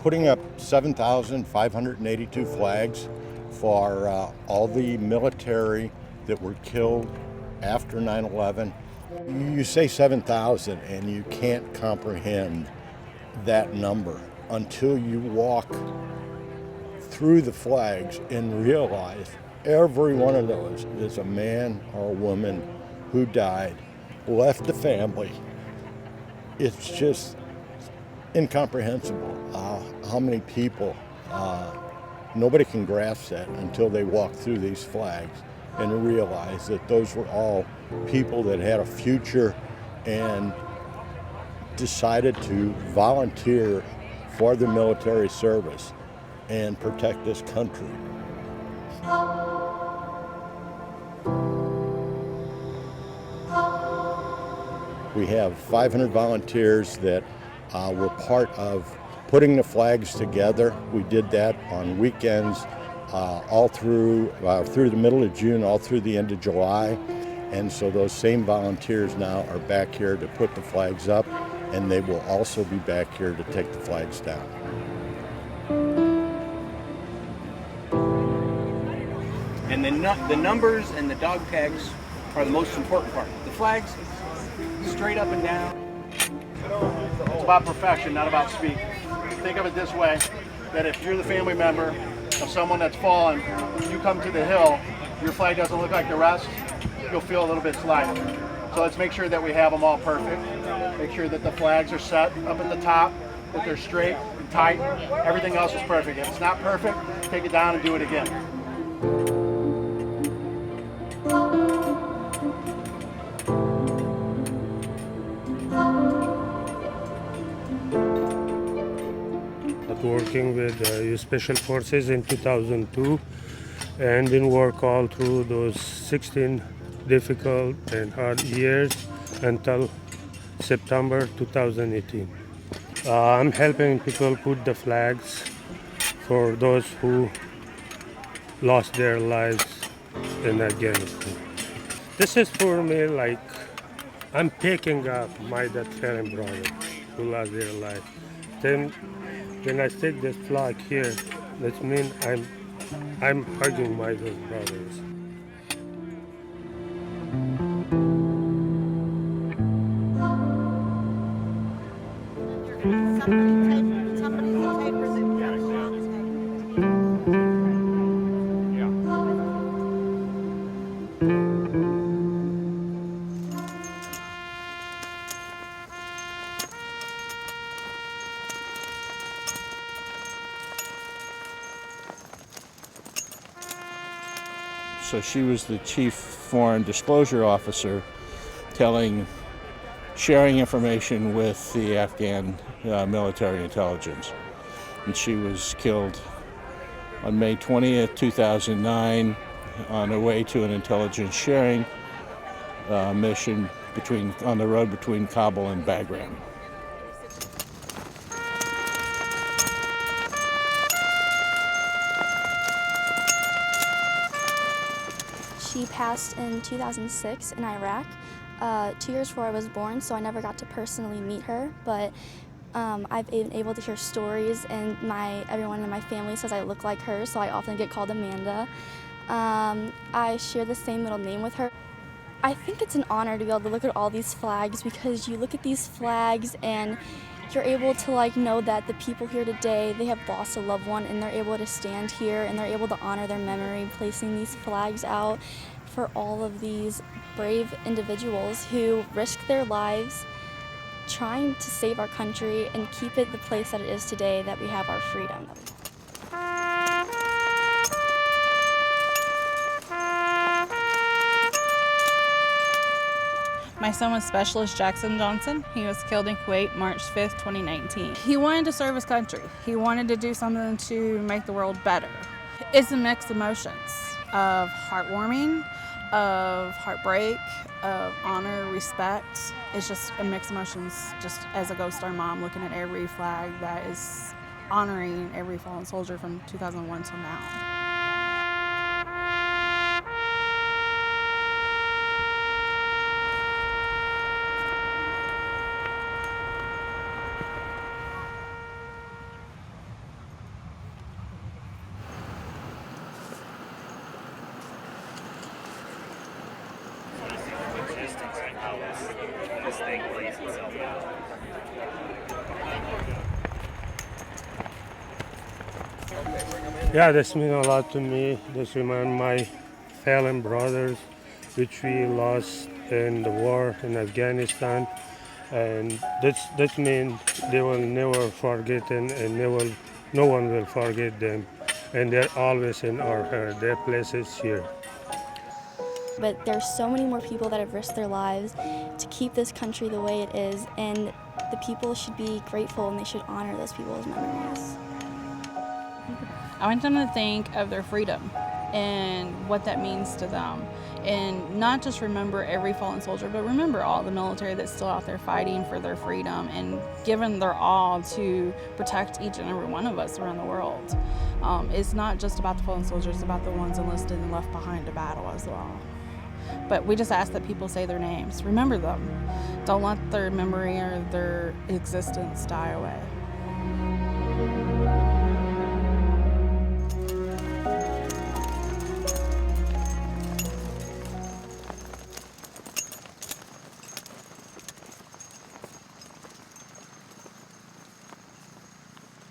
putting up 7,582 flags for all the military that were killed after 9/11. You say 7,000 and you can't comprehend that number until you walk through the flags and realize every one of those is a man or a woman who died, left a family. It's just incomprehensible how many people, nobody can grasp that until they walk through these flags and realize that those were all people that had a future and decided to volunteer for the military service and protect this country. We have 500 volunteers that were part of putting the flags together. We did that on weekends all through the middle of June, all through the end of July. And so those same volunteers now are back here to put the flags up, and they will also be back here to take the flags down. And the numbers and the dog tags are the most important part. The flags, straight up and down. It's about perfection, not about speed. Think of it this way, that if you're the family member of someone that's fallen, you come to the hill, your flag doesn't look like the rest, you'll feel a little bit slighted. So let's make sure that we have them all perfect. Make sure that the flags are set up at the top, that they're straight and tight. Everything else is perfect. If it's not perfect, take it down and do it again. Working with U.S. Special Forces in 2002 and then work all through those 16 difficult and hard years until September 2018. I'm helping people put the flags for those who lost their lives in Afghanistan. This is for me like I'm picking up my dead parent brother who lost their life. Then when I stick this flag here, that means I'm hugging my those brothers. So she was the chief foreign disclosure officer, sharing information with the Afghan military intelligence. And she was killed on May 20th, 2009, on her way to an intelligence sharing mission on the road between Kabul and Bagram. She passed in 2006 in Iraq, 2 years before I was born, so I never got to personally meet her, but I've been able to hear stories, and everyone in my family says I look like her, so I often get called Amanda. I share the same middle name with her. I think it's an honor to be able to look at all these flags, because you look at these flags and you're able to know that the people here today, they have lost a loved one, and they're able to stand here and they're able to honor their memory, placing these flags out for all of these brave individuals who risked their lives trying to save our country and keep it the place that it is today, that we have our freedom. My son was Specialist Jackson Johnson. He was killed in Kuwait March 5th, 2019. He wanted to serve his country. He wanted to do something to make the world better. It's a mixed emotions of heartwarming, of heartbreak, of honor, respect. It's just a mixed emotions, just as a Ghost Star mom, looking at every flag that is honoring every fallen soldier from 2001 till now. this thing plays itself out. Yeah, this means a lot to me. This reminds my fallen brothers, which we lost in the war in Afghanistan. And that means they will never forget and no one will forget them. And they're always in our heart. Their place is here. But there's so many more people that have risked their lives to keep this country the way it is, and the people should be grateful and they should honor those people's memories. I want them to think of their freedom and what that means to them. And not just remember every fallen soldier, but remember all the military that's still out there fighting for their freedom and giving their all to protect each and every one of us around the world. It's not just about the fallen soldiers, it's about the ones enlisted and left behind to battle as well. But we just ask that people say their names. Remember them. Don't let their memory or their existence die away.